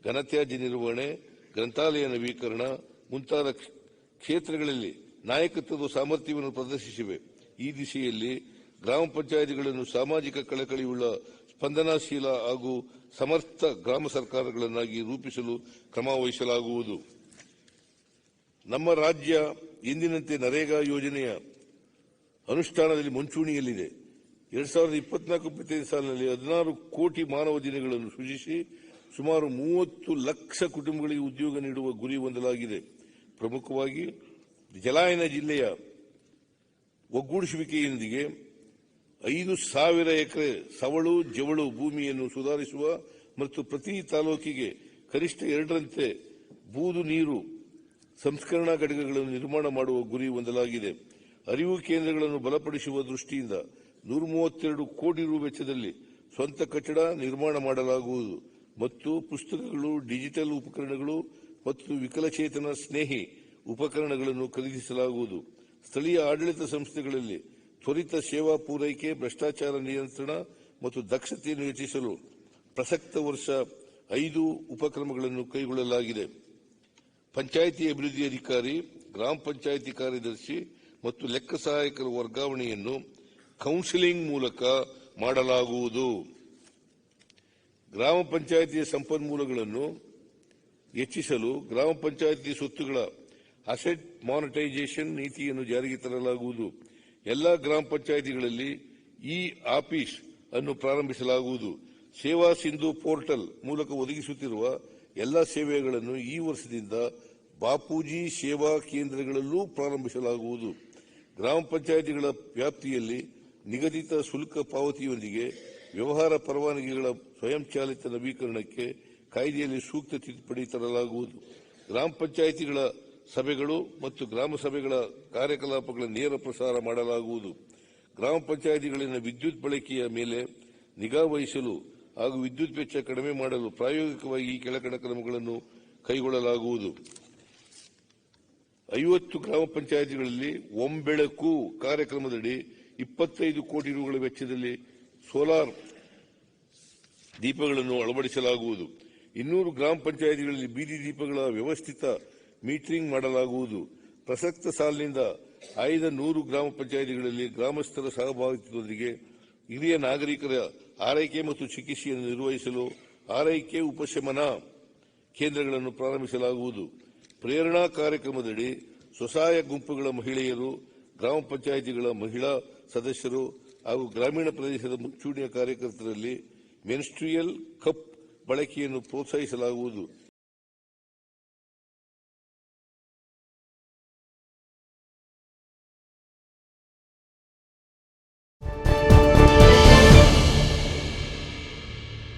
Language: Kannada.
ಘನತ್ಯಾಜ್ಯ ನಿರ್ವಹಣೆ, ಗ್ರಂಥಾಲಯ ನವೀಕರಣ ಮುಂತಾದ ಕ್ಷೇತ್ರಗಳಲ್ಲಿ ನಾಯಕತ್ವದ ಸಾಮರ್ಥ್ಯವನ್ನು ಪ್ರದರ್ಶಿಸಿವೆ. ಈ ದಿಶೆಯಲ್ಲಿ ಗ್ರಾಮ ಪಂಚಾಯಿತಿಗಳನ್ನು ಸಾಮಾಜಿಕ ಕಳಕಳಿಯುಳ್ಳ, ಸ್ಪಂದನಾಶೀಲ ಹಾಗೂ ಸಮರ್ಥ ಗ್ರಾಮ ಸರ್ಕಾರಗಳನ್ನಾಗಿ ರೂಪಿಸಲು ಕ್ರಮ ವಹಿಸಲಾಗುವುದು. ನಮ್ಮ ರಾಜ್ಯ ಎಂದಿನಂತೆ ನರೇಗಾ ಯೋಜನೆಯ ಅನುಷ್ಠಾನದಲ್ಲಿ ಮುಂಚೂಣಿಯಲ್ಲಿದೆ. 2024-25 ಸಾಲಿನಲ್ಲಿ 16 ಕೋಟಿ ಮಾನವ ದಿನಗಳನ್ನು ಸೃಜಿಸಿ ಸುಮಾರು 30 ಲಕ್ಷ ಕುಟುಂಬಗಳಿಗೆ ಉದ್ಯೋಗ ನೀಡುವ ಗುರಿ ಹೊಂದಲಾಗಿದೆ. ಪ್ರಮುಖವಾಗಿ ಜಲಾನಯನ ಜಿಲ್ಲೆಯ ಒಗ್ಗೂಡಿಸುವಿಕೆಯೊಂದಿಗೆ 5,000 ಎಕರೆ ಸವಳು ಜವಳು ಭೂಮಿಯನ್ನು ಸುಧಾರಿಸುವ ಮತ್ತು ಪ್ರತಿ ತಾಲೂಕಿಗೆ ಕನಿಷ್ಠ 2ರಂತೆ ಬೂದು ನೀರು ಸಂಸ್ಕರಣಾ ಘಟಕಗಳನ್ನು ನಿರ್ಮಾಣ ಮಾಡುವ ಗುರಿ ಹೊಂದಲಾಗಿದೆ. ಅರಿವು ಕೇಂದ್ರಗಳನ್ನು ಬಲಪಡಿಸುವ ದೃಷ್ಟಿಯಿಂದ 132 ಕೋಟಿ ರು ವೆಚ್ಚದಲ್ಲಿ ಸ್ವಂತ ಕಟ್ಟಡ ನಿರ್ಮಾಣ ಮಾಡಲಾಗುವುದು ಮತ್ತು ಪುಸ್ತಕಗಳು, ಡಿಜಿಟಲ್ ಉಪಕರಣಗಳು ಮತ್ತು ವಿಕಲಚೇತನ ಸ್ನೇಹಿ ಉಪಕರಣಗಳನ್ನು ಖರೀದಿಸಲಾಗುವುದು. ಸ್ಥಳೀಯ ಆಡಳಿತ ಸಂಸ್ಥೆಗಳಲ್ಲಿ ತ್ವರಿತ ಸೇವಾ ಪೂರೈಕೆ, ಭ್ರಷ್ಟಾಚಾರ ನಿಯಂತ್ರಣ ಮತ್ತು ದಕ್ಷತೆಯನ್ನು ಹೆಚ್ಚಿಸಲು ಪ್ರಸಕ್ತ ವರ್ಷ 5 ಉಪಕ್ರಮಗಳನ್ನು ಕೈಗೊಳ್ಳಲಾಗಿದೆ. ಪಂಚಾಯಿತಿ ಅಭಿವೃದ್ಧಿ ಅಧಿಕಾರಿ, ಗ್ರಾಮ ಪಂಚಾಯಿತಿ ಕಾರ್ಯದರ್ಶಿ ಮತ್ತು ಲೆಕ್ಕ ಸಹಾಯಕರ ವರ್ಗಾವಣೆಯನ್ನು ಕೌನ್ಸಿಲಿಂಗ್ ಮೂಲಕ ಮಾಡಲಾಗುವುದು. ಗ್ರಾಮ ಪಂಚಾಯಿತಿಯ ಸಂಪನ್ಮೂಲಗಳನ್ನು ಹೆಚ್ಚಿಸಲು ಗ್ರಾಮ ಪಂಚಾಯಿತಿ ಸ್ವತ್ತುಗಳ ಅಸೆಟ್ ಮಾನಿಟೈಸೇಷನ್ ನೀತಿಯನ್ನು ಜಾರಿಗೆ ತರಲಾಗುವುದು. ಎಲ್ಲ ಗ್ರಾಮ ಪಂಚಾಯಿತಿಗಳಲ್ಲಿ ಇ ಆಫೀಸ್ ಅನ್ನು ಪ್ರಾರಂಭಿಸಲಾಗುವುದು. ಸೇವಾ ಸಿಂಧು ಪೋರ್ಟಲ್ ಮೂಲಕ ಒದಗಿಸುತ್ತಿರುವ ಎಲ್ಲ ಸೇವೆಗಳನ್ನು ಈ ವರ್ಷದಿಂದ ಬಾಪೂಜಿ ಸೇವಾ ಕೇಂದ್ರಗಳಲ್ಲೂ ಪ್ರಾರಂಭಿಸಲಾಗುವುದು. ಗ್ರಾಮ ಪಂಚಾಯಿತಿಗಳ ವ್ಯಾಪ್ತಿಯಲ್ಲಿ ನಿಗದಿತ ಶುಲ್ಕ ಪಾವತಿಯೊಂದಿಗೆ ವ್ಯವಹಾರ ಪರವಾನಗಿಗಳ ಸ್ವಯಂಚಾಲಿತ ನವೀಕರಣಕ್ಕೆ ಕಾಯ್ದೆಯಲ್ಲಿ ಸೂಕ್ತ ತಿದ್ದುಪಡಿ ತರಲಾಗುವುದು. ಗ್ರಾಮ ಪಂಚಾಯಿತಿಗಳ ಸಭೆಗಳು ಮತ್ತು ಗ್ರಾಮ ಸಭೆಗಳ ಕಾರ್ಯಕಲಾಪಗಳ ನೇರ ಪ್ರಸಾರ ಮಾಡಲಾಗುವುದು. ಗ್ರಾಮ ಪಂಚಾಯಿತಿಗಳಲ್ಲಿನ ವಿದ್ಯುತ್ ಬಳಕೆಯ ಮೇಲೆ ನಿಗಾ ವಹಿಸಲು ಹಾಗೂ ವಿದ್ಯುತ್ ವೆಚ್ಚ ಕಡಿಮೆ ಮಾಡಲು ಪ್ರಾಯೋಗಿಕವಾಗಿ ಈ ಕೆಳಕಂಡ ಕ್ರಮಗಳನ್ನು ಕೈಗೊಳ್ಳಲಾಗುವುದು. 50 ಗ್ರಾಮ ಪಂಚಾಯಿತಿಗಳಲ್ಲಿ ಒಂಬೆಳಕು ಕಾರ್ಯಕ್ರಮದಡಿ 25 ಕೋಟಿ ರುಗಳ ವೆಚ್ಚದಲ್ಲಿ ಸೋಲಾರ್ ದೀಪಗಳನ್ನು ಅಳವಡಿಸಲಾಗುವುದು. 200 ಗ್ರಾಮ ಪಂಚಾಯಿತಿಗಳಲ್ಲಿ ಬೀದಿ ದೀಪಗಳ ವ್ಯವಸ್ಥಿತ ಮೀಟರಿಂಗ್ ಮಾಡಲಾಗುವುದು. ಪ್ರಸಕ್ತ ಸಾಲಿನಿಂದ ಆಯ್ದ 100 ಗ್ರಾಮ ಪಂಚಾಯಿತಿಗಳಲ್ಲಿ ಗ್ರಾಮಸ್ಥರ ಸಹಭಾಗಿತ್ವದೊಂದಿಗೆ ಹಿರಿಯ ನಾಗರಿಕರ ಆರೈಕೆ ಮತ್ತು ಚಿಕಿತ್ಸೆಯನ್ನು ನಿರ್ವಹಿಸಲು ಆರೈಕೆ ಉಪಶಮನ ಕೇಂದ್ರಗಳನ್ನು ಪ್ರಾರಂಭಿಸಲಾಗುವುದು. ಪ್ರೇರಣಾ ಕಾರ್ಯಕ್ರಮದಡಿ ಸ್ವಸಹಾಯ ಗುಂಪುಗಳ ಮಹಿಳೆಯರು, ಗ್ರಾಮ ಪಂಚಾಯಿತಿಗಳ ಮಹಿಳಾ ಸದಸ್ಯರು ಹಾಗೂ ಗ್ರಾಮೀಣ ಪ್ರದೇಶದ ಮುಂಚೂಣಿಯ ಕಾರ್ಯಕರ್ತರಲ್ಲಿ ಮೆನ್ಸ್ಟ್ರಿಯಲ್ ಕಪ್ ಬಳಕೆಯನ್ನು ಪ್ರೋತ್ಸಾಹಿಸಲಾಗುವುದು.